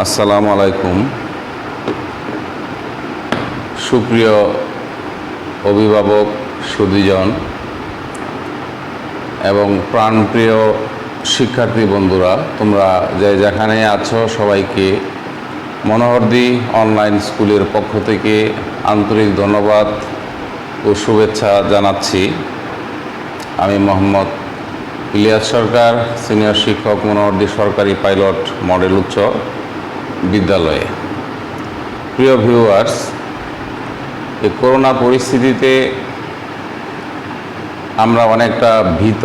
আসসালামু আলাইকুম। সুপ্রিয় অভিভাবক, সুধীজন এবং প্রাণপ্রিয় শিক্ষার্থী বন্ধুরা, তোমরা যেখানে আছো সবাইকে মনোহরদী অনলাইন স্কুলের পক্ষ থেকে আন্তরিক ধন্যবাদ ও শুভেচ্ছা জানাচ্ছি। আমি মোহাম্মদ ইলিয়াস সরকার, সিনিয়র শিক্ষক, মনোহরদী সরকারি পাইলট মডেল উচ্চ বিদ্যালয়ে। প্রিয় ভিউয়ার্স, এই করোনা পরিস্থিতিতে আমরা অনেকটা ভীত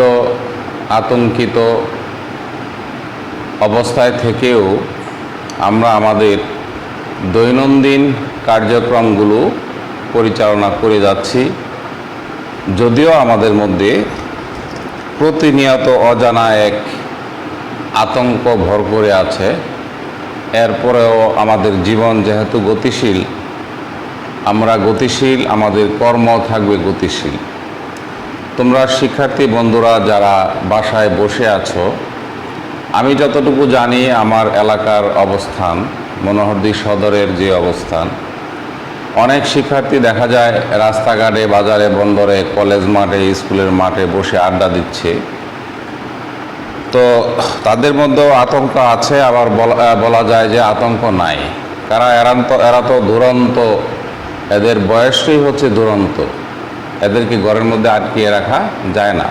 আতঙ্কিত অবস্থায় থেকেও আমরা আমাদের দৈনন্দিন কার্যক্রমগুলো পরিচালনা করে যাচ্ছি। যদিও আমাদের মধ্যে প্রতিনিয়ত অজানা এক আতঙ্ক ভর করে আছে, এরপরেও আমাদের জীবন যেহেতু গতিশীল, আমরা গতিশীল, আমাদের কর্ম থাকবে গতিশীল। তোমরা শিক্ষার্থী বন্ধুরা যারা বাসায় বসে আছো, আমি যতটুকু জানি আমার এলাকার অবস্থান, মনোহরদী সদরের যে অবস্থান, অনেক শিক্ষার্থী দেখা যায় রাস্তাঘাটে, বাজারে, বন্দরে, কলেজ মাঠে, স্কুলের মাঠে বসে আড্ডা দিচ্ছে। তো তাদের মধ্যেও আতঙ্ক আছে, আবার বলা যায় যে আতঙ্ক নাই। এরা তো দুরন্ত, এদের বয়সটাই হচ্ছে দুরন্ত, এদেরকে ঘরের মধ্যে আটকিয়ে রাখা যায় না।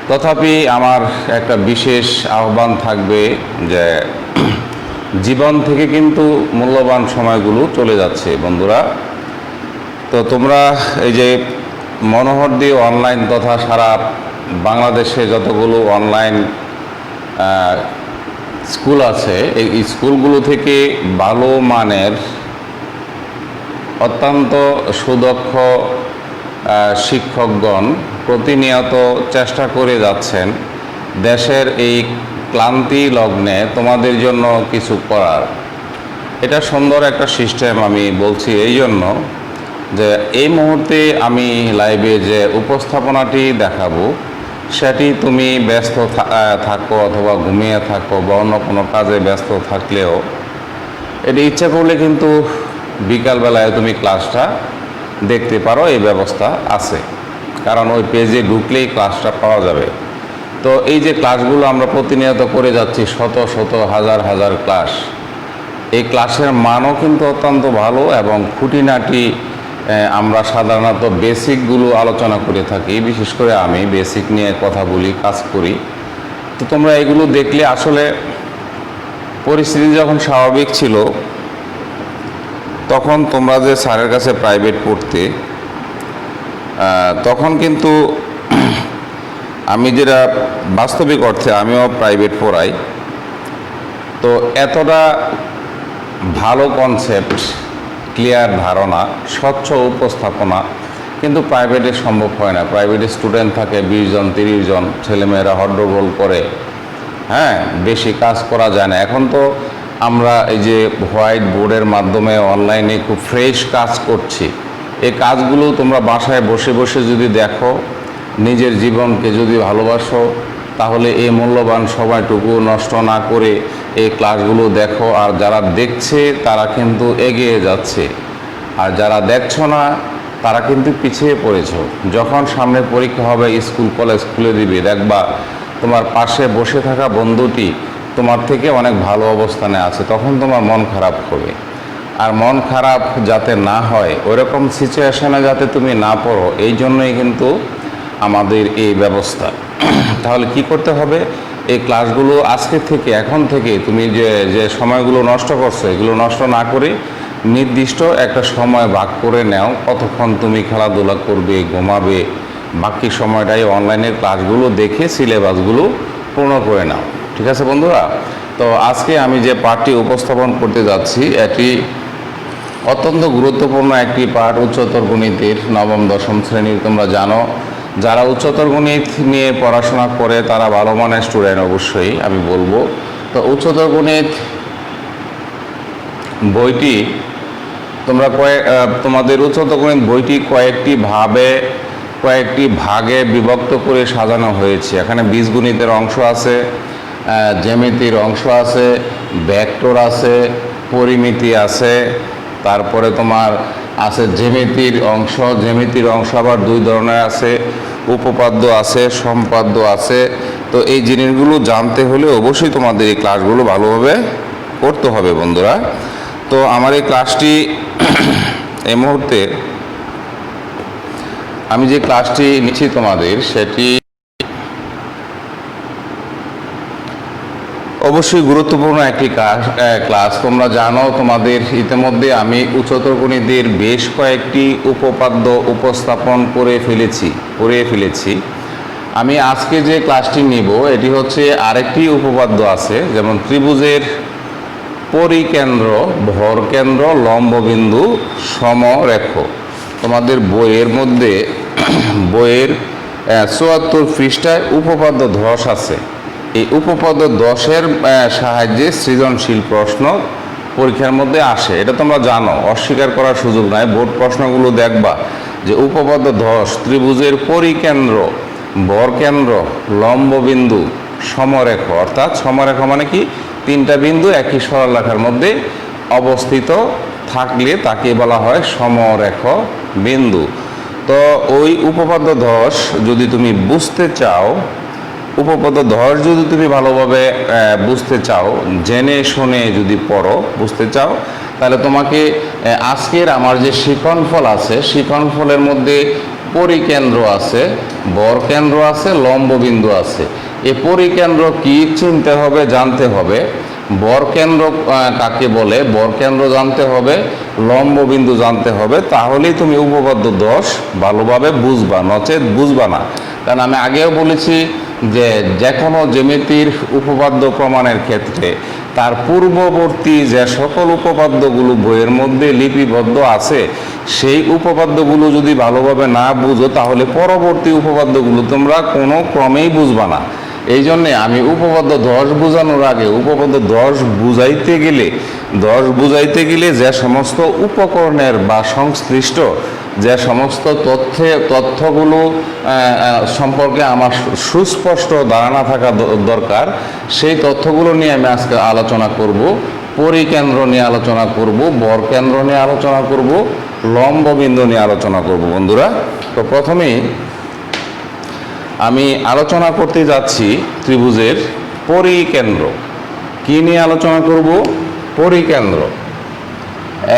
তথাপি আমার একটা বিশেষ আহ্বান থাকবে যে জীবন থেকে কিন্তু মূল্যবান সময়গুলো চলে যাচ্ছে বন্ধুরা। তো তোমরা এই যে মনোহরদী অনলাইন তথা সারা বাংলাদেশে যতগুলো অনলাইন স্কুল আছে, এই স্কুলগুলো থেকে ভালো মানের অত্যন্ত সুদক্ষ শিক্ষকগণ প্রতিনিয়ত চেষ্টা করে যাচ্ছেন দেশের এই ক্লান্তি লগ্নে তোমাদের জন্য কিছু করার। এটা সুন্দর একটা সিস্টেম। আমি বলছি এই জন্য যে এই মুহূর্তে আমি লাইভে যে উপস্থাপনাটি দেখাবো সেটি তুমি ব্যস্ত থাকো অথবা ঘুমিয়ে থাকো বা অন্য কোনো কাজে ব্যস্ত থাকলেও এটি ইচ্ছা করলে কিন্তু বিকালবেলায় তুমি ক্লাসটা দেখতে পারো, এই ব্যবস্থা আছে। কারণ ওই পেজে ঢুকলেই ক্লাসটা পাওয়া যাবে। তো এই যে ক্লাসগুলো আমরা প্রতিনিয়ত করে যাচ্ছি, শত শত হাজার হাজার ক্লাস, এই ক্লাসের মানও কিন্তু অত্যন্ত ভালো এবং খুঁটিনাটি আমরা সাধারণত বেসিকগুলো আলোচনা করে থাকি। বিশেষ করে আমি বেসিক নিয়ে কথা বলি, কাজ করি। তো তোমরা এগুলো দেখলে আসলে পরিস্থিতি যখন স্বাভাবিক ছিল তখন তোমরা যে স্যারের কাছে প্রাইভেট পড়তে, তখন কিন্তু আমি যেটা বাস্তবিক অর্থে আমিও প্রাইভেট পড়াই, তো এতটা ভালো কনসেপ্ট, ক্লিয়ার ধারণা, স্বচ্ছ উপস্থাপনা কিন্তু প্রাইভেটে সম্ভব হয় না। প্রাইভেটে স্টুডেন্ট থাকে 20 জন 30 জন, ছেলেমেয়েরা হড্ডগোল করে, বেশি কাজ করা যায় না। এখন তো আমরা এই যে হোয়াইট বোর্ডের মাধ্যমে অনলাইনে খুব ফ্রেশ কাজ করছি। এই কাজগুলো তোমরা বাসায় বসে বসে যদি দেখো, নিজের জীবনকে যদি ভালোবাসো, তাহলে এই মূল্যবান সময়টুকু নষ্ট না করে এই ক্লাসগুলো দেখো। আর যারা দেখছে তারা কিন্তু এগিয়ে যাচ্ছে, আর যারা দেখছো না তারা কিন্তু পিছিয়ে পড়েছ। যখন সামনে পরীক্ষা হবে, স্কুল কলেজ খুলে দিবে, দেখবা তোমার পাশে বসে থাকা বন্ধুটি তোমার থেকে অনেক ভালো অবস্থানে আছে, তখন তোমার মন খারাপ হবে। আর মন খারাপ যাতে না হয়, ওইরকম সিচুয়েশনে যাতে তুমি না পড়ো, এই জন্যই কিন্তু আমাদের এই ব্যবস্থা। তাহলে কি করতে হবে? এই ক্লাসগুলো আজকে থেকে, এখন থেকে তুমি যে সময়গুলো নষ্ট করছো, এগুলো নষ্ট না করে নির্দিষ্ট একটা সময় ভাগ করে নাও। কতক্ষণ তুমি খেলাধুলা করবে, ঘুমাবে, বাকি সময়টাই অনলাইনের ক্লাসগুলো দেখে সিলেবাসগুলো পূর্ণ করে নাও। ঠিক আছে বন্ধুরা? তো আজকে আমি যে পাঠটি উপস্থাপন করতে যাচ্ছি, এটি অত্যন্ত গুরুত্বপূর্ণ একটি পাঠ, উচ্চতর গণিতের নবম দশম শ্রেণীর। তোমরা জানো, যারা উচ্চতর গণিত নিয়ে পড়াশোনা করে তারা ভালো মানের স্টুডেন্ট, অবশ্যই আমি বলবো। তো উচ্চতর গণিত বইটি তোমরা তোমাদের উচ্চতর গণিত বইটি কয়েকটি ভাগে বিভক্ত করে সাজানো হয়েছে। এখানে বীজগণিতের অংশ আছে, জ্যামিতির অংশ আছে, ভেক্টর আছে, পরিমিতি আছে, তারপরে তোমার আছে জ্যামিতির অংশ। জ্যামিতির অংশ আবার দুই ধরনের আছে, উপপাদ্য আছে, সম্পাদ্য আছে। তো এই জিনিসগুলো জানতে হলে অবশ্যই তোমাদের এই ক্লাসগুলো ভালোভাবে করতে হবে বন্ধুরা। তো আমার এই ক্লাসটি এই মুহূর্তে আমি যে ক্লাসটি নিচ্ছি তোমাদের, সেটি অবশ্যই গুরুত্বপূর্ণ একটি ক্লাস। তোমরা জানো, তোমাদের ইতিমধ্যে আমি উচ্চতর গণিতের বেশ কয়েকটি উপপাদ্য উপস্থাপন করে ফেলেছি। আমি আজকে যে ক্লাসটি নিব, এটি হচ্ছে আরেকটি উপপাদ্য আছে, যেমন ত্রিভুজের পরিকেন্দ্র, ভরকেন্দ্র, লম্ববিন্দু, সমরেখ। তোমাদের বইয়ের মধ্যে বইয়ের ৭৪ পৃষ্ঠায় উপপাদ্য ১০ আছে। এই উপপাদ্য ১০-এর সাহায্যে সৃজনশীল প্রশ্ন পরীক্ষার মধ্যে আসে, এটা তোমরা জানো, অস্বীকার করার সুযোগ নাই। বোর্ড প্রশ্নগুলো দেখবা যে উপপাদ্য ১০ ত্রিভুজের পরিকেন্দ্র, ভরকেন্দ্র, লম্ববিন্দু, সমরেখ, অর্থাৎ সমরেখ মানে কি, তিনটা বিন্দু একই সরলরেখার মধ্যে অবস্থিত থাকলে তাকে বলা হয় সমরেখ বিন্দু। তো ওই উপপাদ্য ১০ যদি তুমি বুঝতে চাও, উপপাদ্য ১০ যদি তুমি ভালোভাবে বুঝতে চাও, জেনে শুনে যদি পড়ো, বুঝতে চাও, তাহলে তোমাকে আজকের আমার যে শিক্ষণফল আছে, শিক্ষণফলের মধ্যে পরিকেন্দ্র আছে, ভরকেন্দ্র আছে, লম্ববিন্দু আছে। এই পরিকেন্দ্র কি চিনতে হবে, জানতে হবে। ভরকেন্দ্র কাকে বলে, ভরকেন্দ্র জানতে হবে, লম্ববিন্দু জানতে হবে। তাহলেই তুমি উপপাদ্য ১০ ভালোভাবে বুঝবা, নচেত বুঝবা না। কারণ আমি আগেও বলেছি যে কোনো জ্যামিতির উপপাদ্য প্রমাণের ক্ষেত্রে তার পূর্ববর্তী যে সকল উপপাদ্যগুলো বইয়ের মধ্যে লিপিবদ্ধ আছে, সেই উপপাদ্যগুলো যদি ভালোভাবে না বুঝো, তাহলে পরবর্তী উপপাদ্যগুলো তোমরা কোনো ক্রমেই বুঝবা না। এই জন্যে আমি উপপাদ্য ১০ বোঝানোর আগে উপপাদ্য ১০ বুঝাইতে গেলে যে সমস্ত উপকরণের বা সংশ্লিষ্ট যে সমস্ত তথ্যগুলো সম্পর্কে আমার সুস্পষ্ট ধারণা থাকা দরকার, সেই তথ্যগুলো নিয়ে আমি আজকে আলোচনা করব। পরিকেন্দ্র নিয়ে আলোচনা করব, ভরকেন্দ্র নিয়ে আলোচনা করব, লম্ববিন্দু নিয়ে আলোচনা করব বন্ধুরা। তো প্রথমেই আমি আলোচনা করতে যাচ্ছি ত্রিভুজের পরিকেন্দ্র। কি নিয়ে আলোচনা করব? পরিকেন্দ্র।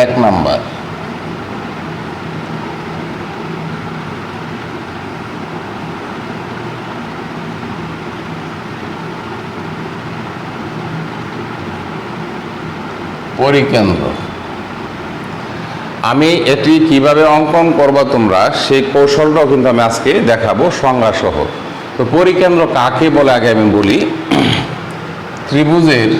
১ নাম্বার, পরিকেন্দ্র। আমি এটি কিভাবে অঙ্কন করবা তোমরা, সেই কৌশলটাও কিন্তু আমি আজকে দেখাবো সংজ্ঞা সহ। তো পরিকেন্দ্র কাকে বলে আগে আমি বলি। ত্রিভুজের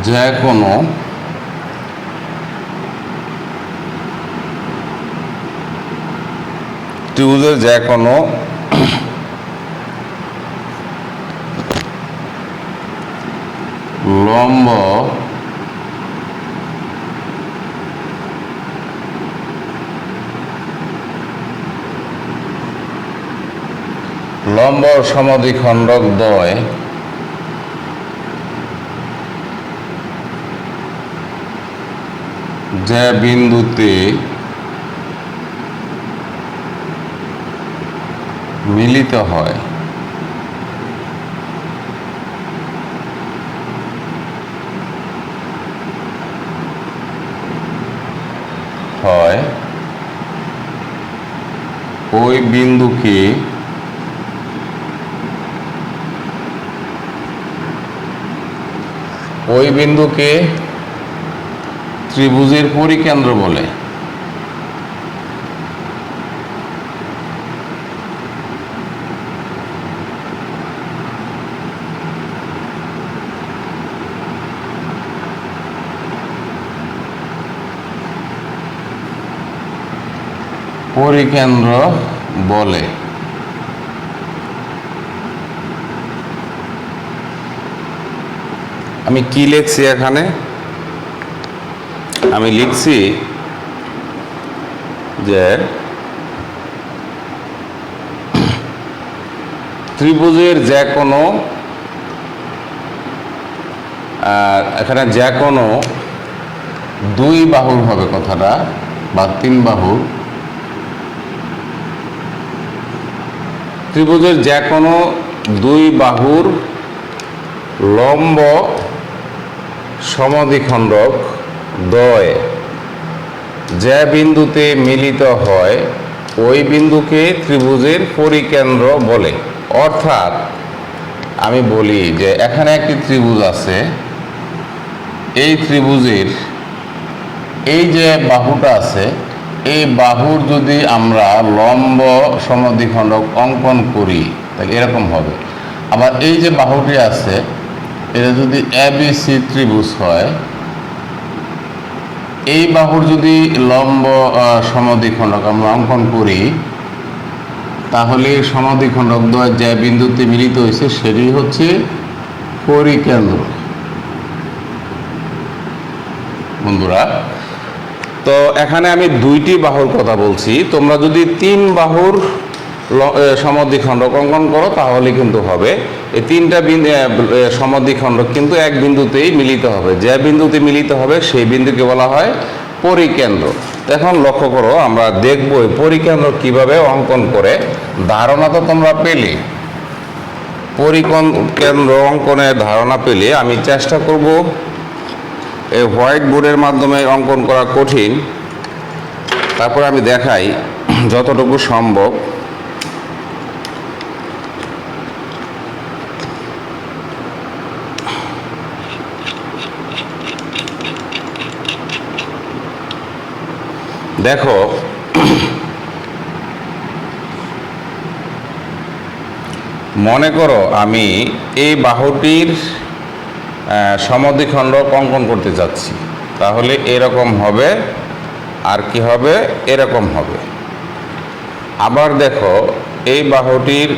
যে কোনো ত্রিভুজের যে কোনো লম্ব সমদ্বিখণ্ডক দ্বয় যে বিন্দুতে মিলিত হয় ওই বিন্দুকে ত্রিভুজের পরিকেন্দ্র বলে। পরিকেন্দ্র বলে। আমি কি লিখছি এখানে? আমি লিখছি যে ত্রিভুজের যে কোনো এখানে যে কোনো দুই বাহুর হবে কথাটা, বা তিন বাহুর, ত্রিভুজের যে কোনো দুই বাহুর লম্ব সমদ্বিখণ্ডক দ্বয় যে বিন্দুতে মিলিত হয় ওই বিন্দুকে ত্রিভুজের পরিকেন্দ্র বলে। অর্থাৎ আমি বলি যে এখানে একটি ত্রিভুজ আছে, এই ত্রিভুজের এই যে বাহুটা আছে, এই বাহুর যদি আমরা লম্ব সমদ্বিখণ্ডক অঙ্কন করি তাহলে এরকম হবে। আবার এই যে বাহুটি আছে, এটা যদি এবিসি ত্রিভুজ হয়, এই বাহুর যদি লম্ব সমদ্বিখণ্ডক আমরা অঙ্কন করি তাহলে সমদ্বিখণ্ডক দ্বয় যে বিন্দুতে মিলিত হয়েছে সেটি হচ্ছে পরিকেন্দ্র। বন্ধুরা, তো এখানে আমি দুইটি বাহুর কথা বলছি, তোমরা যদি তিন বাহুর সমদ্বিখণ্ডক অঙ্কন করো তাহলে কিন্তু হবে। এই তিনটা সমদ্বিখণ্ডক কিন্তু এক বিন্দুতেই মিলিত হবে, যে বিন্দুতে মিলিত হবে সেই বিন্দুকে বলা হয় পরিকেন্দ্র। এখন লক্ষ্য করো, আমরা দেখব এই পরিকেন্দ্র কিভাবে অঙ্কন করে। ধারণা তো তোমরা পেলে, পরিকেন্দ্র অঙ্কনের ধারণা পেলে আমি চেষ্টা করব এই হোয়াইট বোর্ডের মাধ্যমে অঙ্কন করা কঠিন, তারপর আমি দেখাই যতটুকু সম্ভব। দেখো, মনে করো আমি এই বাহুটির সমদ্বিখণ্ডক অঙ্কন করতে যাচ্ছি, তাহলে এরকম হবে, আর কি হবে, এরকম হবে। আবার দেখো, এই বাহুটির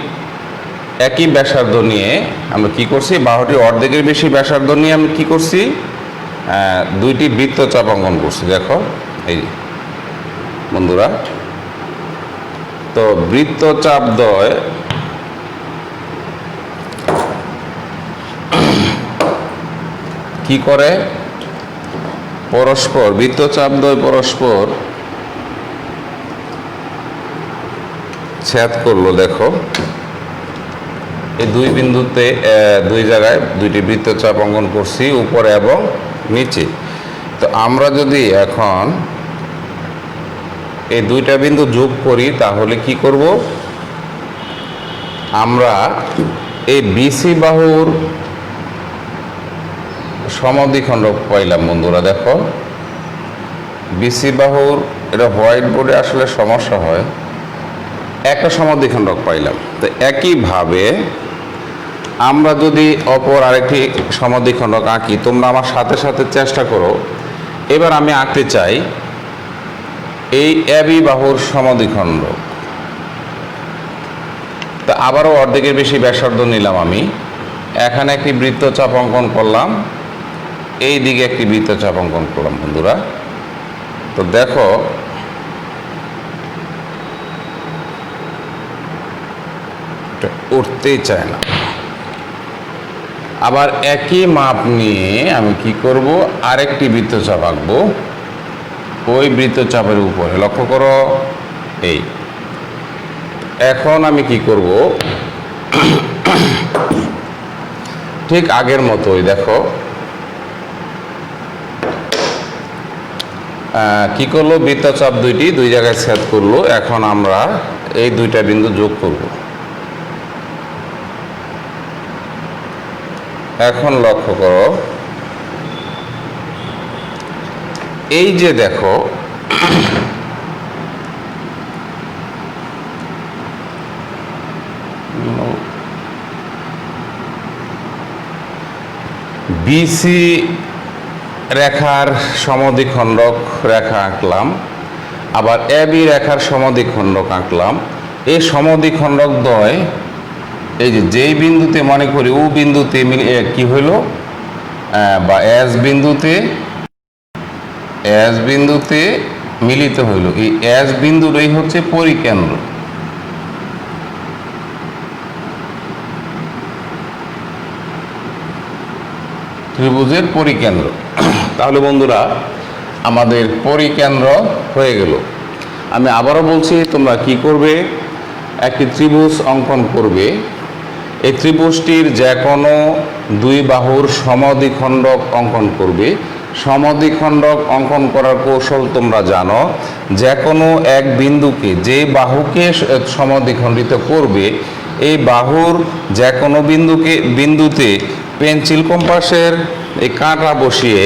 একই ব্যাসার্ধ নিয়ে আমরা কি করছি, বাহুটির অর্ধেকের বেশি ব্যাসার্ধ নিয়ে আমি কি করছি, দুইটি বৃত্তচাপ অঙ্কন করছি। দেখো এই বন্ধুরা, তো বৃত্তচাপ দ্বয় কি করে, পরস্পর বৃত্তচাপ দ্বয় পরস্পর ছেদ করলো। দেখো এই দুই বিন্দুতে দুই জায়গায় দুইটি বৃত্তচাপ অঙ্কন করছি, উপরে এবং নিচে। তো আমরা যদি এখন এই দুইটা বিন্দু যোগ করি তাহলে কি করব, আমরা এই বিসি বাহুর সমদ্বিখণ্ডক পাইলাম। বন্ধুরা দেখো, বিসি বাহুর, এটা হোয়াইট বোর্ডে আসলে সমস্যা হয়, একটা সমদ্বিখণ্ডক পাইলাম। তো একইভাবে আমরা যদি অপর আরেকটি সমদ্বিখণ্ডক আঁকি, তোমরা আমার সাথে সাথে চেষ্টা করো। এবার আমি আঁকতে চাই এই এবি বাহুর সমদ্বিখণ্ডক। তা আবারও অর্ধেকের বেশি ব্যাসার্ধ নিলাম আমি, এখানে একটি বৃত্তচাপ অঙ্কন করলাম, এই দিকে একটি বৃত্তচাপ অঙ্কন করলাম। বন্ধুরা, তো দেখো উঠতেই চায় না। আবার একই মাপ নিয়ে আমি কি করব, আরেকটি বৃত্তচাপ আঁকবো ওই বৃত্তচাপের উপরে। লক্ষ্য করো, এই এখন আমি কি করব, ঠিক আগের মতোই দেখো কি করলো, বৃত্তচাপ দুইটি দুই জায়গায় ছেদ করলো। এখন আমরা এই দুইটা বিন্দু যোগ করব। এখন লক্ষ্য করো, এই যে দেখো বিসি রেখার সমদ্বিখণ্ডক রেখা আঁকলাম, আবার এবি রেখার সমদ্বিখণ্ডক আঁকলাম। এই সমদ্বিখণ্ডক দ্বয় এই যে যেই বিন্দুতে মনে করি ও বিন্দুতে মিলে কি হইল, বা এস বিন্দুতে মিলিত হইল, এই এস বিন্দুটাই হচ্ছে পরিকেন্দ্র। ত্রিভুজের পরিকেন্দ্র। তাহলে বন্ধুরা আমাদের পরিকেন্দ্র হয়ে গেল। আমি আবারও বলছি, তোমরা কি করবে, একটি ত্রিভুজ অঙ্কন করবে। এই ত্রিভুজটির যে কোনো দুই বাহুর সমদ্বিখণ্ডক অঙ্কন করবে। সমদ্বিখণ্ডক অঙ্কন করার কৌশল তোমরা জানো। যে কোনো এক বিন্দুকে, যে বাহুকে সমদ্বিখণ্ডিত করবে, এই বাহুর যে কোনো বিন্দুতে পেন্সিল কম্পাসের এই কাঁটা বসিয়ে,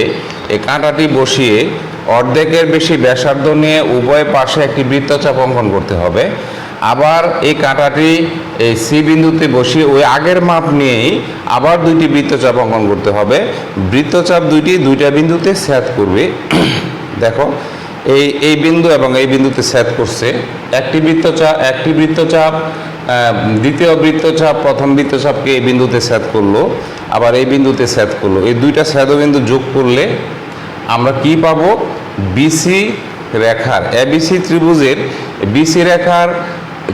এই কাঁটাটি বসিয়ে অর্ধেকের বেশি ব্যাসার্ধ নিয়ে উভয় পাশে একটি বৃত্তচাপ অঙ্কন করতে হবে। আবার এই কাঁটাটি এই সি বিন্দুতে বসিয়ে ওই আগের মাপ নিয়েই আবার দুইটি বৃত্তচাপ অঙ্কন করতে হবে। বৃত্তচাপ দুইটা বিন্দুতে ছেদ করবে। দেখো, এই বিন্দু এবং এই বিন্দুতে ছেদ করছে। একটি বৃত্তচাপ দ্বিতীয় বৃত্তচাপ প্রথম বৃত্তচাপকে এই বিন্দুতে ছেদ করলো, আবার এই বিন্দুতে ছেদ করলো। এই দুইটা ছেদবিন্দু যোগ করলে আমরা কি পাবো? বিসি রেখার, এবিসি ত্রিভুজের বিসি রেখার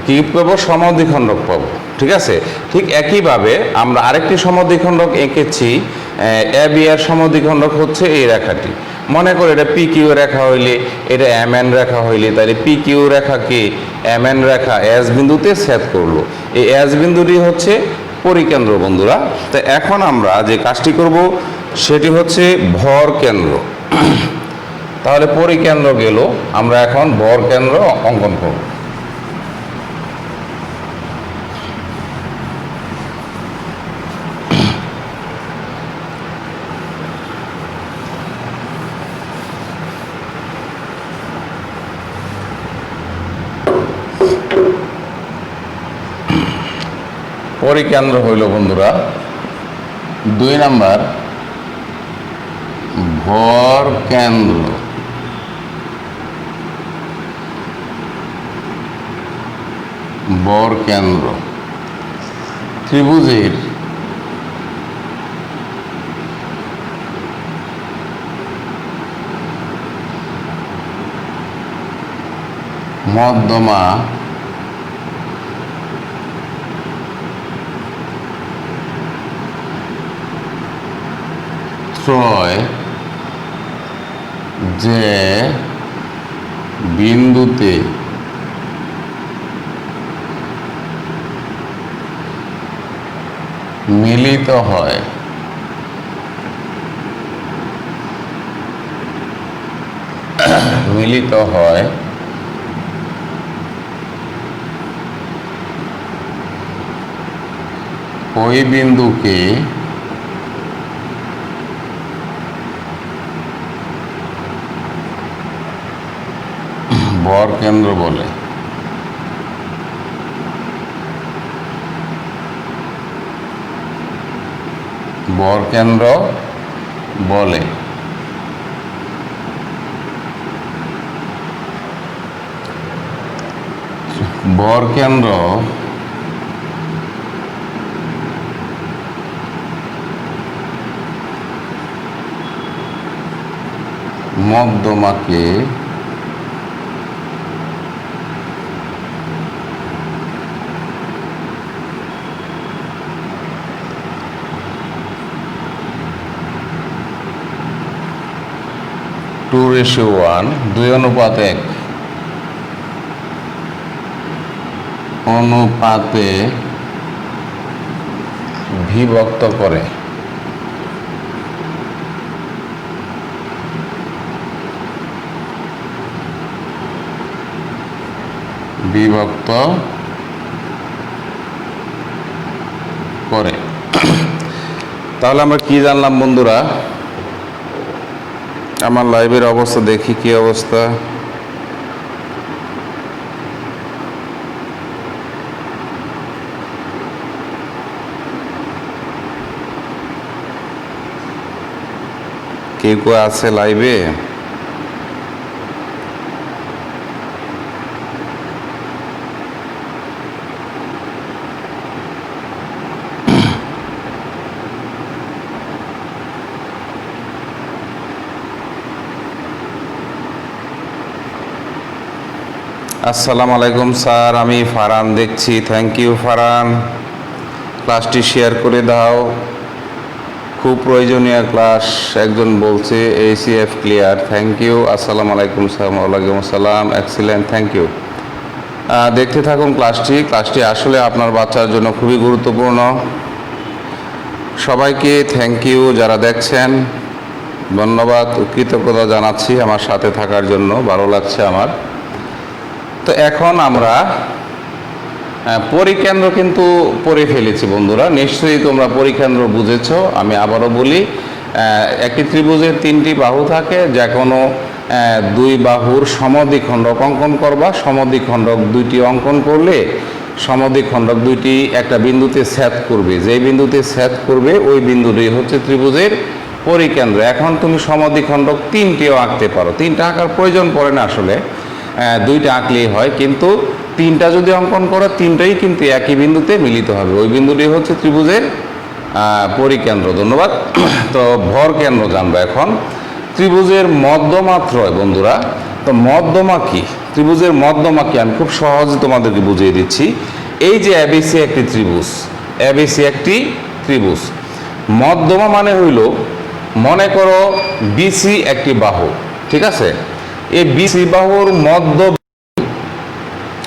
কি পাবো? সমদ্বিখণ্ডক পাবো। ঠিক আছে, ঠিক একইভাবে আমরা আরেকটি সমদ্বিখণ্ডক এঁকেছি। এ বি এর সমদ্বিখণ্ডক হচ্ছে এই রেখাটি। মনে করে এটা পি কিউ রেখা হইলে, এটা এম এন রেখা হইলে, তাহলে পি কিউ রেখাকে এম এন রেখা এস বিন্দুতে ছেদ করলো। এই এস বিন্দুটি হচ্ছে পরিকেন্দ্র বন্ধুরা। তো এখন আমরা যে কাজটি করব সেটি হচ্ছে ভর কেন্দ্র। তাহলে পরিকেন্দ্র গেল, আমরা এখন ভর কেন্দ্র অঙ্কন করব। পরিকেন্দ্র হইল বন্ধুরা 2 নাম্বার ভর কেন্দ্র। ভর কেন্দ্র ত্রিভুজের মধ্যমা ত্রয় যে বিন্দুতে মিলিত হয় ওই বিন্দুকে ভর কেন্দ্র বলে। ভর কেন্দ্র বলে। ভর কেন্দ্র মধ্যমাকে টু রেশিও 1 2:1 অনুপাতে বিভক্ত করে। তাহলে আমরা কি জানলাম বন্ধুরা? আমার লাইভের অবস্থা দেখি কি অবস্থা। কেউ কেউ আছে লাইভে? আসসালামু আলাইকুম স্যার, আমি ফারহান দেখছি। থ্যাংক ইউ ফারহান, ক্লাসটি শেয়ার করে দাও, খুব প্রয়োজনীয় ক্লাস। একজন বলছে ACF ক্লিয়ার, থ্যাংক ইউ। আসসালামু আলাইকুম স্যার। ওয়ালাইকুম আসসালাম, এক্সিলেন্ট, থ্যাংক ইউ। দেখতে থাকুন ক্লাসটি আসলে আপনার বাচ্চার জন্য খুবই গুরুত্বপূর্ণ। সবাইকে থ্যাংক ইউ, যারা দেখছেন ধন্যবাদ, কৃতজ্ঞতা জানাচ্ছি আমার সাথে থাকার জন্য, ভালো লাগছে আমার। তো এখন আমরা পরিকেন্দ্র কিন্তু পড়ে ফেলেছি বন্ধুরা, নিশ্চয়ই তোমরা পরিকেন্দ্র বুঝেছো। আমি আবারও বলি, একটি ত্রিভুজের 3টি বাহু থাকে, যে কোনো 2 বাহুর সমদ্বিখণ্ডক অঙ্কন করবা। সমদ্বিখণ্ডক 2টি অঙ্কন করলে সমদ্বিখণ্ডক 2টি একটা বিন্দুতে ছেদ করবে, যেই বিন্দুতে ছেদ করবে ওই বিন্দুটি হচ্ছে ত্রিভুজের পরিকেন্দ্র। এখন তুমি সমদ্বিখণ্ডক 3টিও আঁকতে পারো, 3টা আঁকার প্রয়োজন পড়ে না আসলে, 2টা আঁকলেই হয়, কিন্তু 3টা যদি অঙ্কন করো 3টাই কিন্তু একই বিন্দুতে মিলিত হবে, ওই বিন্দুটি হচ্ছে ত্রিভুজের পরিকেন্দ্র। ধন্যবাদ। তো ভর কেন্দ্র জানবো এখন। ত্রিভুজের মধ্যমাত্রয় বন্ধুরা, তো মধ্যমা কি, ত্রিভুজের মধ্যমা কি আমি খুব সহজে তোমাদেরকে বুঝিয়ে দিচ্ছি। এই যে ABC একটি ত্রিভুজ, ABC একটি ত্রিভুজ, মধ্যমা মানে হইল, মনে করো BC একটি বাহু, ঠিক আছে? এই BC বাহুর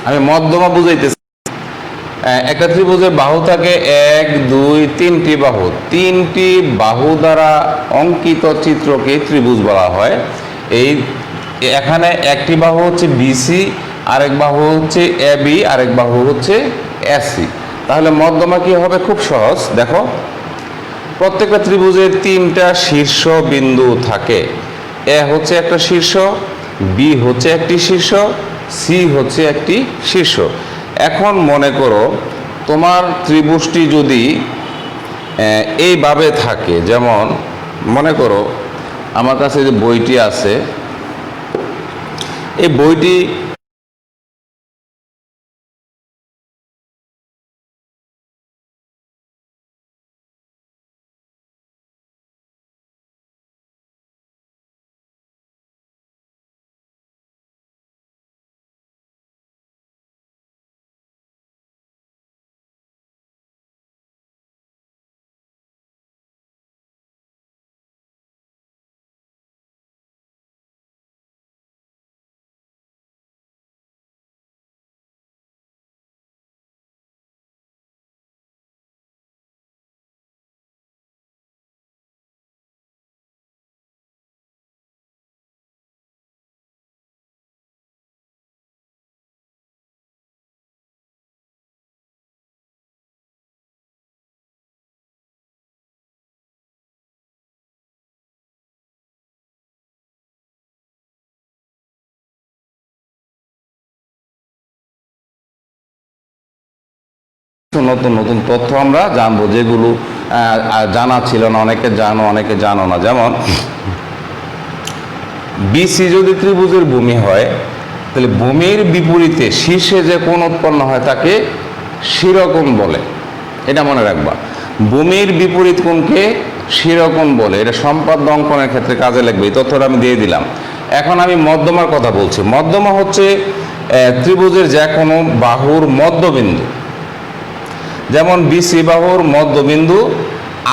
আমি মধ্যমা বুঝাইতেছি। একটা ত্রিভুজের বাহু থাকে 1 2 3টি বাহু, 3টি বাহু দ্বারা অঙ্কিত চিত্রকে ত্রিভুজ বলা হয়। এই এখানে একটি বাহু হচ্ছে BC, আরেক বাহু হচ্ছে AB, আরেক বাহু হচ্ছে AC। তাহলে মধ্যমা কি হবে? খুব সহজ, দেখো প্রত্যেকটা ত্রিভুজের 3টা শীর্ষ বিন্দু থাকে। A হচ্ছে একটা শীর্ষ, B হচ্ছে একটি শীর্ষ, C হচ্ছে একটি শীর্ষ। এখন মনে করো তোমার ত্রিভুজটি যদি এইভাবে থাকে, যেমন মনে করো আমার কাছে যে বইটি আছে, এই বইটি নতুন নতুন তথ্য আমরা জানবো, যেগুলো জানা ছিল না, অনেকে জানো অনেকে জানো না। যেমন BC যদি ত্রিভুজের ভূমি হয়, তাহলে ভূমির বিপরীতে শীর্ষে যে কোণ উৎপন্ন হয় তাকে শিরোকোণ বলে, এটা মনে রাখবা। ভূমির বিপরীত কোণকে শিরোকোণ বলে, এটা সম্পাদ্য অঙ্কনের ক্ষেত্রে কাজে লাগবে, এই তথ্যটা আমি দিয়ে দিলাম। এখন আমি মধ্যমার কথা বলছি। মধ্যমা হচ্ছে ত্রিভুজের যে কোনো বাহুর মধ্যবিন্দু, যেমন BC বাহুর মধ্যবিন্দু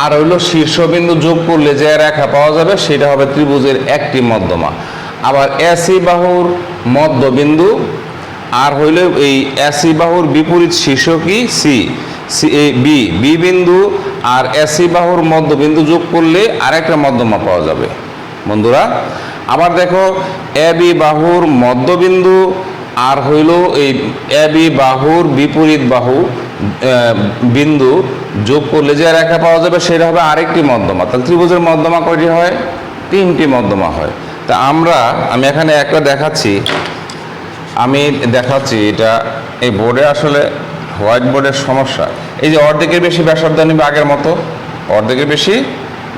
আর হইল শীর্ষবিন্দু যোগ করলে যে রেখা পাওয়া যাবে সেটা হবে ত্রিভুজের একটি মধ্যমা। আবার AC বাহুর মধ্যবিন্দু আর হইল এই AC বাহুর বিপরীত শীর্ষ কি B বিন্দু আর AC বাহুর মধ্যবিন্দু যোগ করলে আরেকটা মধ্যমা পাওয়া যাবে বন্ধুরা। আবার দেখো AB বাহুর মধ্যবিন্দু আর হইল এই AB বাহুর বিপরীত বাহু বিন্দু যোগ করলে যে রেখা পাওয়া যাবে সেটা হবে আরেকটি মধ্যমা। তাহলে ত্রিভুজের মধ্যমা কয়টি হয়? 3টি মধ্যমা হয়। তা আমি এখানে একটা দেখাচ্ছি, এটা এই বোর্ডে আসলে হোয়াইট বোর্ডের সমস্যা। এই যে অর্ধেকের বেশি ব্যাসার্ধ নিবে আগের মতো, অর্ধেকের বেশি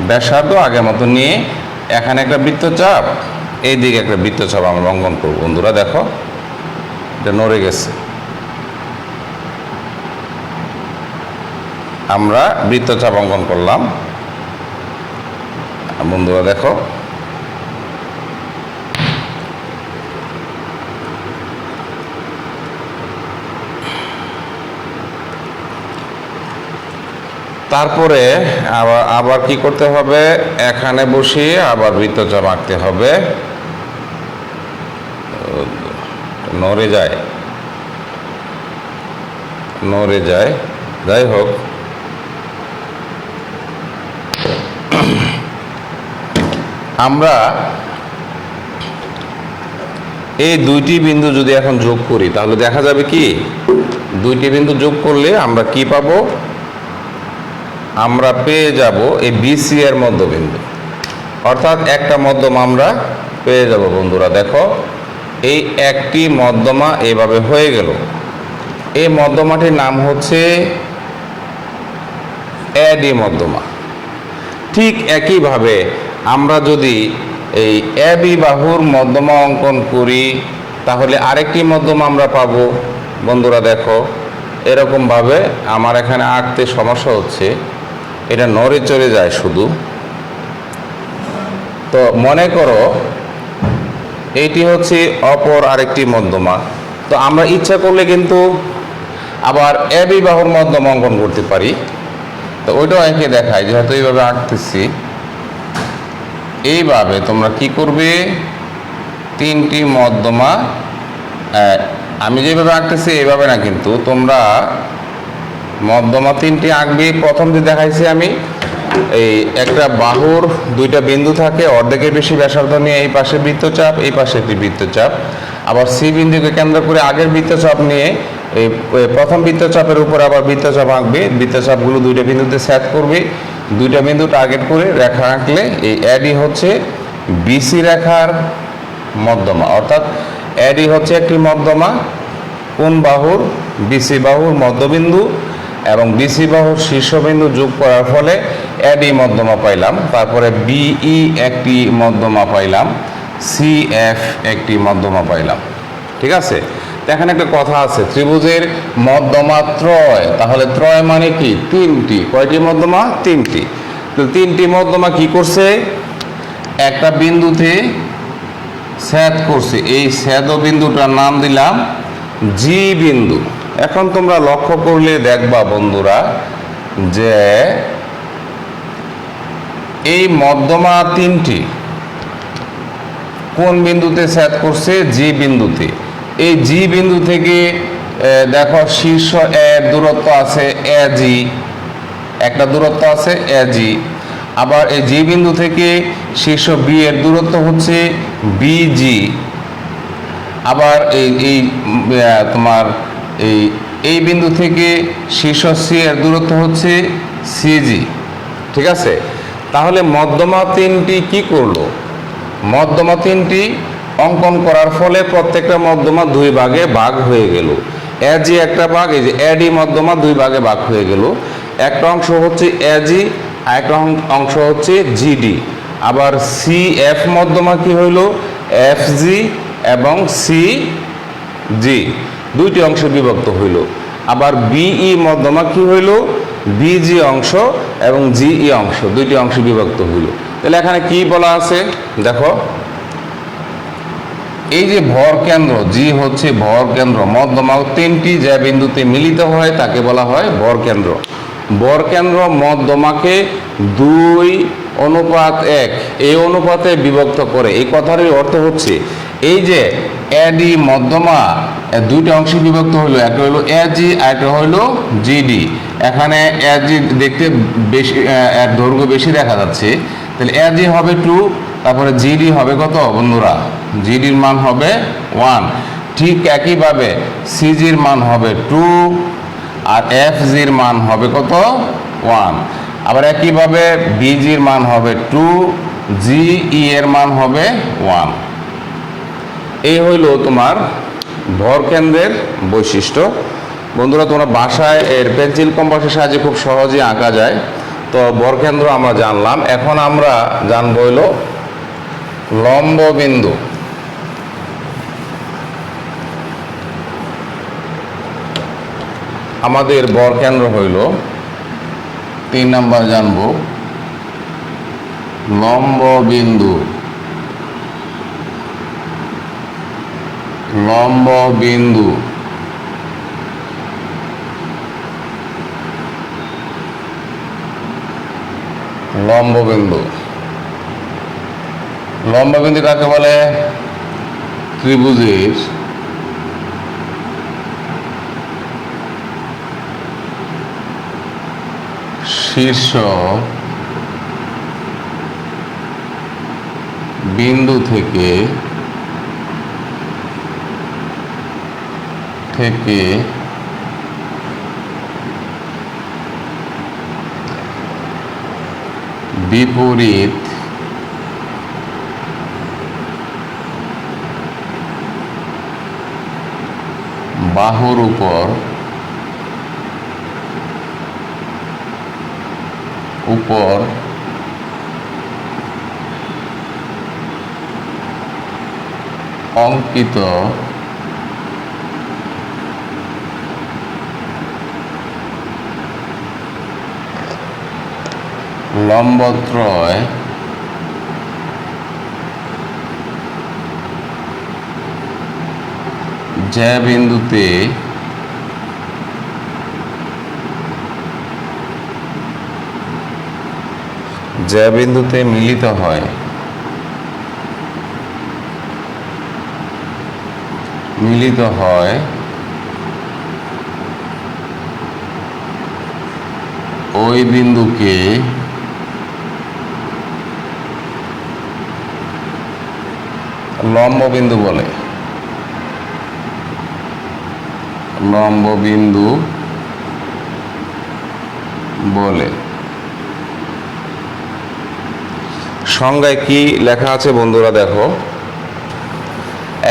ব্যাসার্ধ আগের মতো নিয়ে এখানে একটা বৃত্তচাপ, এই দিকে একটা বৃত্তচাপ আমরা অঙ্কন করব বন্ধুরা। দেখো এটা নড়ে গেছে, আমরা বৃত্তচাপ অঙ্কন করলাম বন্ধুরা। দেখো তারপরে আবার আবার কি করতে হবে, এখানে বসিয়ে আবার বৃত্তচাপ আঁকতে হবে। নড়ে যায়, নড়ে যায়, যাই হোক। আমরা এই দুইটি বিন্দু যদি এখন যোগ করি তাহলে দেখা যাবে কি, দুইটি বিন্দু যোগ করলে আমরা কি পাবো, আমরা পেয়ে যাব এই বিসি এর মধ্যবিন্দু, অর্থাৎ একটা মধ্যমা আমরা পেয়ে যাব। বন্ধুরা দেখো, এই একটি মধ্যমা এভাবে হয়ে গেল। এই মধ্যমাটির নাম হচ্ছে এডি মধ্যমা। ঠিক একইভাবে আমরা যদি এই এবি বাহুর মধ্যমা অঙ্কন করি তাহলে আরেকটি মধ্যমা আমরা পাবো। বন্ধুরা দেখো, এরকমভাবে আমার এখানে আঁকতে সমস্যা হচ্ছে, এটা নড়ে চড়ে যায় শুধু। তো মনে করো এইটি হচ্ছে অপর আরেকটি মধ্যমা। তো আমরা ইচ্ছা করলে কিন্তু আবার এবি বাহুর মধ্যমা অঙ্কন করতে পারি। তো ওইটাও এঁকে দেখায়, যেহেতু এইভাবে আঁকতেছি। এইভাবে তোমরা কি করবে, তিনটি মধ্যমা, আমি যেভাবে আঁকতেছি এইভাবে না, কিন্তু তোমরা মধ্যমা তিনটি আঁকবে। প্রথম যে দেখাইছি আমি, এই একটা বাহুর দুইটা বিন্দু থাকে, অর্ধেকের বেশি ব্যাসার্ধ নিয়ে এই পাশে বৃত্তচাপ, এই পাশে একটি বৃত্তচাপ। আবার সি বিন্দুকে কেন্দ্র করে আগের বৃত্তচাপ নিয়ে এই প্রথম বৃত্তচাপের উপর আবার বৃত্তচাপ আঁকবে। বৃত্তচাপগুলো দুইটা বিন্দুতে সেট করবে, দুইটা বিন্দু টার্গেট করে রেখা আঁকলে এই এডি হচ্ছে বিসি রেখার মধ্যমা। অর্থাৎ এডি হচ্ছে একটি মধ্যমা, কোন বাহুর, বিসি বাহুর মধ্যবিন্দু এবং বিসি বাহুর শীর্ষবিন্দু যোগ করার ফলে এডি মধ্যমা পাইলাম। তারপরে বিই একটি মধ্যমা পাইলাম, সিএফ একটি মধ্যমা পাইলাম। ঠিক আছে, এখানে একটা কথা আছে, ত্রিভুজের মধ্যমা ত্রয়। তাহলে ত্রয় মানে কি, তিনটি। কয়টি মধ্যমা? তিনটি। তো তিনটি মধ্যমা কি করছে, একটা বিন্দুতে ছেদ করছে। এই ছেদ বিন্দুটার নাম দিলাম জি বিন্দু। এখন তোমরা লক্ষ্য করলে দেখবা বন্ধুরা যে এই মধ্যমা তিনটি কোন বিন্দুতে ছেদ করছে, জি বিন্দুতে। এই জি বিন্দু থেকে দেখো শীর্ষ এর দূরত্ব আছে এ জি, একটা দূরত্ব আছে এ জি। আবার এই জি বিন্দু থেকে শীর্ষ বি এর দূরত্ব হচ্ছে বিজি। আবার এই তোমার এই বিন্দু থেকে শীর্ষ সি এর দূরত্ব হচ্ছে সিজি। ঠিক আছে, তাহলে মধ্যমা তিনটি কি করলো, মধ্যমা তিনটি অঙ্কন করার ফলে প্রত্যেকটা মধ্যমা দুই ভাগে ভাগ হয়ে গেল। এজি একটা ভাগ, এই যে এডি মধ্যমা দুই ভাগে ভাগ হয়ে গেল। একটা অংশ হচ্ছে এজি, আর একটা অংশ হচ্ছে জিডি। আবার সিএফ মধ্যমা কি হইল, এফজি এবং সিজি, দুইটি অংশে বিভক্ত হইল। আবার বিই মধ্যমা কি হইল, বিজি অংশ এবং জিই অংশ, দুইটি অংশে বিভক্ত হইল। তাহলে এখানে কি বলা আছে দেখো, এই যে ভর কেন্দ্র, জি হচ্ছে ভর কেন্দ্র, মধ্যমা তিনটি যে বিন্দুতে মিলিত হয় তাকে বলা হয় ভর কেন্দ্র। ভর কেন্দ্র মধ্যমাকে 2:1 এই অনুপাতে বিভক্ত করে। এই কথারই অর্থ হচ্ছে এই যে এডি মধ্যমা দুইটা অংশে বিভক্ত হলো, একটা হলো এজি আর একটা হলো জিডি। এখানে এজি দেখতে বেশি, এর দৈর্ঘ্য বেশি দেখা যাচ্ছে, তাহলে এজি হবে 2, তারপরে জিডি হবে কত বন্ধুরা, জিডির মান হবে 1। ঠিক একইভাবে সিজির মান হবে 2 আর এফজির মান হবে কত, 1। আবার একইভাবে বিজির মান হবে 2, জিই এর মান হবে 1। এই হইল তোমার ভর কেন্দ্রের বৈশিষ্ট্য। বন্ধুরা তোমরা বাসায় এর পেন্সিল কম্পাসের সাহায্যে খুব সহজেই আঁকা যায়। তো ভর কেন্দ্র আমরা জানলাম, এখন আমরা জানবো হইল লম্ব বিন্দু। আমাদের ভর কেন্দ্র হইল 3 নাম্বার জানবো লম্ব বিন্দু। লম্ব বিন্দু লম্ববিন্দু। লম্ববিন্দু কাকে বলে? ত্রিভুজের শীর্ষ বিন্দু থেকে বিপরীত বাহুর উপর অঙ্কিত লম্বত্রয় যে বিন্দুতে মিলিত হয় ওই বিন্দুকে লম্ববিন্দু বলে। সংজ্ঞায় কি লেখা আছে বন্ধুরা দেখো,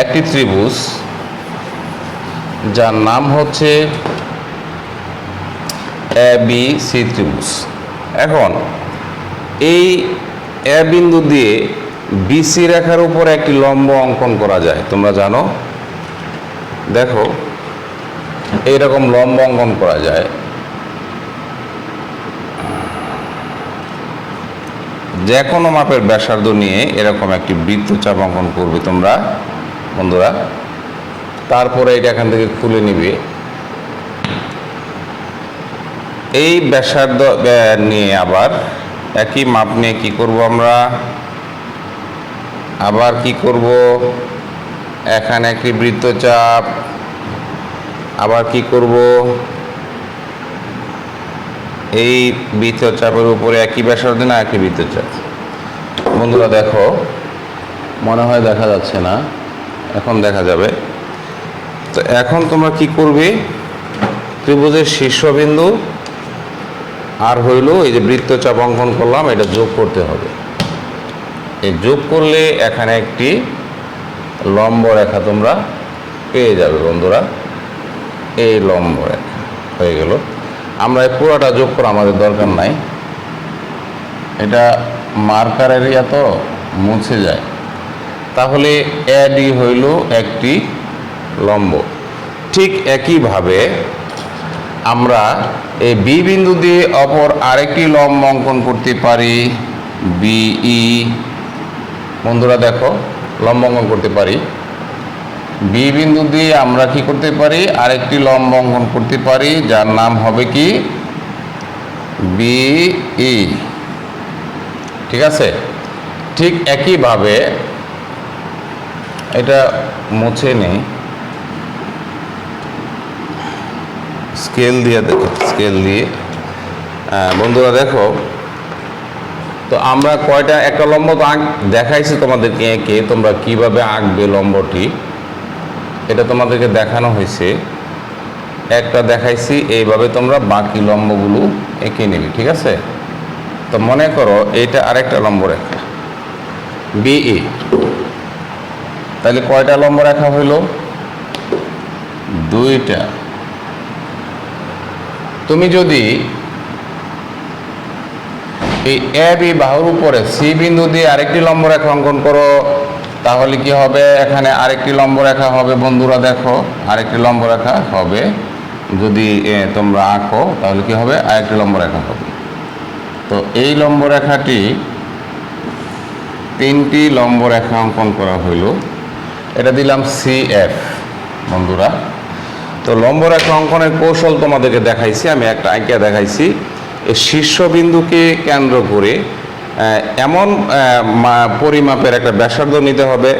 একটি ত্রিভুজ যার নাম হচ্ছে ABC ত্রিভুজ। এখন এই এ বিন্দু দিয়ে BC রেখার উপর একটি লম্ব অঙ্কন করা যায়, তোমরা জানো। দেখো এইরকম লম্ব অঙ্কন করা যায়। যে কোনো মাপের ব্যাসার্ধ নিয়ে এরকম একটি বৃত্তচাপ অঙ্কন করবে তোমরা বন্ধুরা। তারপরে এটা এখান থেকে খুলে নিবে। এই ব্যাসার্ধ নিয়ে আবার একই মাপ নিয়ে কি করব আমরা, আবার কি করব, এখানে একটি বৃত্তচাপ, আবার কি করব, এই বৃত্তচাপের উপরে একই ব্যাসার্ধ না একই বৃত্তচাপ। বন্ধুরা দেখো, মনে হয় দেখা যাচ্ছে না, এখন দেখা যাবে। তো এখন তোমরা কি করবে, ত্রিভুজের শীর্ষবিন্দু আর হইল এই যে বৃত্তচাপ অঙ্কন করলাম, এটা যোগ করতে হবে। এই যোগ করলে এখানে একটি লম্ব রেখা তোমরা পেয়ে যাবে বন্ধুরা। এই লম্ব রেখা হয়ে গেল। আমরা এই পুরোটা যোগ করা আমাদের দরকার নাই, এটা মার্কার এরিয়া তো মুছে যায়। তাহলে AD হইল একটি লম্ব। ঠিক একইভাবে আমরা এই B বিন্দু দিয়ে অপর আরেকটি লম্ব অঙ্কন করতে পারি, BE। বন্ধুরা দেখো, লম্ব অঙ্কন করতে পারি। B বিন্দু দিয়ে আমরা কি করতে পারি, আরেকটি লম্ব অঙ্কন করতে পারি, যার নাম হবে কি BE। ঠিক আছে। ঠিক একইভাবে এটা মুছে নেই, স্কেল দিয়ে দেখো, স্কেল দিয়ে বন্ধুরা দেখো। তো আমরা কয়টা, একটা লম্ব তো দেখাইছি তোমাদেরকে এঁকে, তোমরা কিভাবে আঁকবে লম্বটি এটা তোমাদেরকে দেখানো হয়েছে। একটা দেখাইছি, এইভাবে তোমরা বাকি লম্বগুলো এঁকে নেবে। ঠিক আছে। তো মনে করো এটা আরেকটা লম্ব রেখা BE, তাহলে কয়টা লম্ব রেখা হইল, দুইটা। তুমি যদি এই AB বাহুর উপরে C বিন্দু দিয়ে আরেকটি লম্ব রেখা অঙ্কন করো, তাহলে কি হবে, এখানে আরেকটি লম্ব রেখা হবে। বন্ধুরা দেখো, আরেকটি লম্ব রেখা হবে। যদি তোমরা আঁকো তাহলে কি হবে, আরেকটি লম্ব রেখা হবে। তো এই লম্ব রেখাটি, তিনটি লম্ব রেখা অঙ্কন করা হইল। এটা দিলাম CF বন্ধুরা। তো লম্ব রেখা অঙ্কনের কৌশল তোমাদেরকে দেখাইছি, আমি একটা আঁকিয়া দেখাইছি। এই শীর্ষবিন্দুকে কেন্দ্র করে এমন পরিমাপের একটা ব্যাসার্ধ নিতে হবে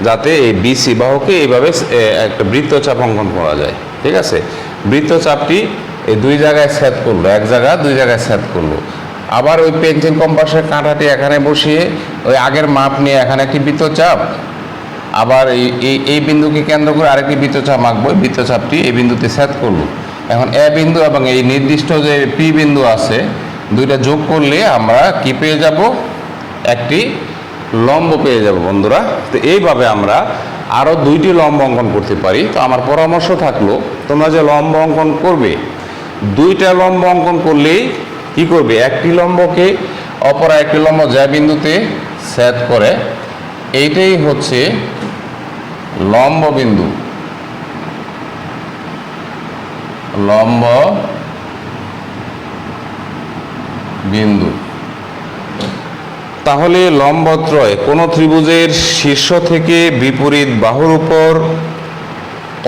যাতে এই বিসি বাহুকে এইভাবে একটা বৃত্তচাপ অঙ্কন করা যায়। ঠিক আছে, বৃত্তচাপটি এই দুই জায়গায় ছেদ করলো, এক জায়গা দুই জায়গায় ছেদ করলো। আবার ওই পেন্সিল কম্পাসের কাঁটাটি এখানে বসিয়ে ওই আগের মাপ নিয়ে এখানে একটি বৃত্তচাপ, আবার এই বিন্দুকে কেন্দ্র করে আরেকটি বৃত্তচাপ আঁকবো। বৃত্তচাপটি এই বিন্দুতে ছেদ করলো। এখন এ বিন্দু এবং এই নির্দিষ্ট যে পি বিন্দু আছে দুইটা যোগ করলে আমরা কি পেয়ে যাব? একটি লম্ব পেয়ে যাব বন্ধুরা। তো এইভাবে আমরা আরও দুইটি লম্ব অঙ্কন করতে পারি। তো আমার পরামর্শ থাকলো, তোমরা যে লম্ব অঙ্কন করবে, দুইটা লম্ব অঙ্কন করলেই কি করবে? একটি লম্বকে অপর একটি লম্ব যা বিন্দুতে ছেদ করে এইটাই হচ্ছে লম্ব বিন্দু। লম্ব বিন্দু। তাহলে লম্বত্রয় কোনো ত্রিভুজের শীর্ষ থেকে বিপরীত বাহুর উপর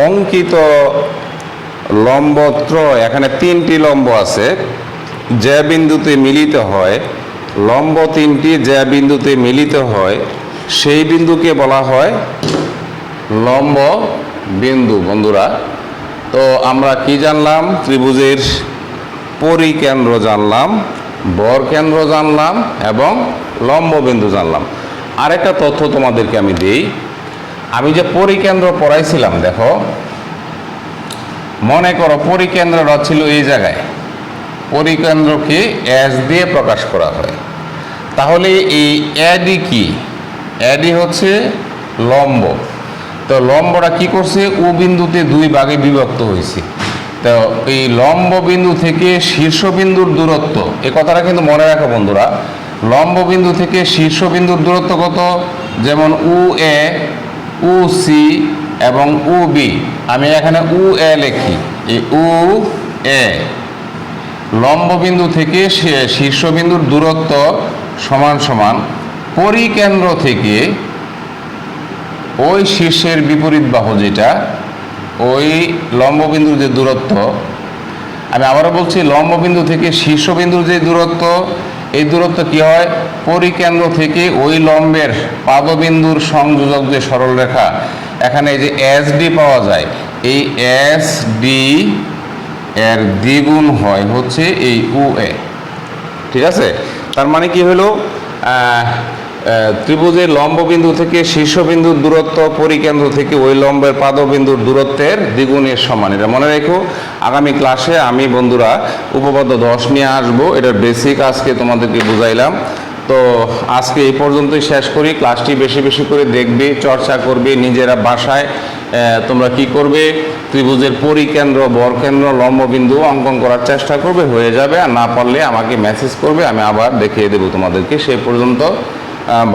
অঙ্কিত লম্বত্রয়, এখানে তিনটি লম্ব আছে যে বিন্দুতে মিলিত হয়, লম্ব তিনটি যে বিন্দুতে মিলিত হয় সেই বিন্দুকে বলা হয় লম্ব বিন্দু। বন্ধুরা, তো আমরা কি জানলাম? ত্রিভুজের পরিকেন্দ্র জানলাম, বরকেন্দ্র জানলাম এবং লম্ব বিন্দু জানলাম। আরেকটা তথ্য তোমাদেরকে আমি দিই। আমি যে পরিকেন্দ্র পড়াইছিলাম, দেখো মনে করো পরিকেন্দ্রটা ছিল এই জায়গায়, পরিকেন্দ্রকে এস দিয়ে প্রকাশ করা হয়। তাহলে এই এডি কি? এডি হচ্ছে লম্ব। তো লম্বটা কি করছে? ও বিন্দুতে দুই ভাগে বিভক্ত হয়েছে। তো এই লম্ব বিন্দু থেকে শীর্ষবিন্দুর দূরত্ব, এই কথাটা কিন্তু মনে রাখো বন্ধুরা। লম্ব বিন্দু থেকে শীর্ষবিন্দুর দূরত্ব কত? যেমন উ এ, উ সি এবং উ বি। আমি এখানে উ এ লিখি, এই উ এ। লম্ব বিন্দু থেকে শীর্ষবিন্দুর দূরত্ব সমান সমান পরিকেন্দ্র থেকে ওই শীর্ষের বিপরীত বাহু যেটা, ওই লম্ববিন্দুর যে দূরত্ব, আমি আবারও বলছি, লম্ববিন্দু থেকে শীর্ষবিন্দুর যে দূরত্ব, এই দূরত্ব কি হয়? পরিকেন্দ্র থেকে ওই লম্বের পাদবিন্দুর সংযোজক যে সরলরেখা, এখানে এই যে এস ডি পাওয়া যায়, এই এস ডি এর দ্বিগুণ হয় হচ্ছে এই উ এ। ঠিক আছে, তার মানে কি হলো? ত্রিভুজের লম্ববিন্দু থেকে শীর্ষবিন্দুর দূরত্ব পরিকেন্দ্র থেকে ওই লম্বের পাদবিন্দুর দূরত্বের দ্বিগুণের সমান। এটা মনে রেখো। আগামী ক্লাসে আমি বন্ধুরা উপপাদ্য 10 নিয়ে আসবো। এটার বেসিক আজকে তোমাদেরকে বুঝাইলাম। তো আজকে এই পর্যন্তই শেষ করি। ক্লাসটি বেশি বেশি করে দেখবে, চর্চা করবে নিজেরা বাসায়। তোমরা কি করবে? ত্রিভুজের পরিকেন্দ্র, বরকেন্দ্র, লম্ববিন্দু অঙ্কন করার চেষ্টা করবে, হয়ে যাবে। আর না পারলে আমাকে মেসেজ করবে, আমি আবার দেখিয়ে দেবো তোমাদেরকে। সেই পর্যন্ত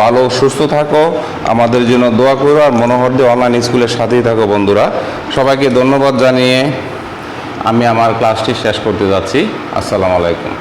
ভালো সুস্থ থাকো, আমাদের জন্য দোয়া করো, আর মনোহর দিয়ে অনলাইন স্কুলের সাথেই থাকো বন্ধুরা। সবাইকে ধন্যবাদ জানিয়ে আমি আমার ক্লাসটি শেষ করতে যাচ্ছি। আসসালামু আলাইকুম।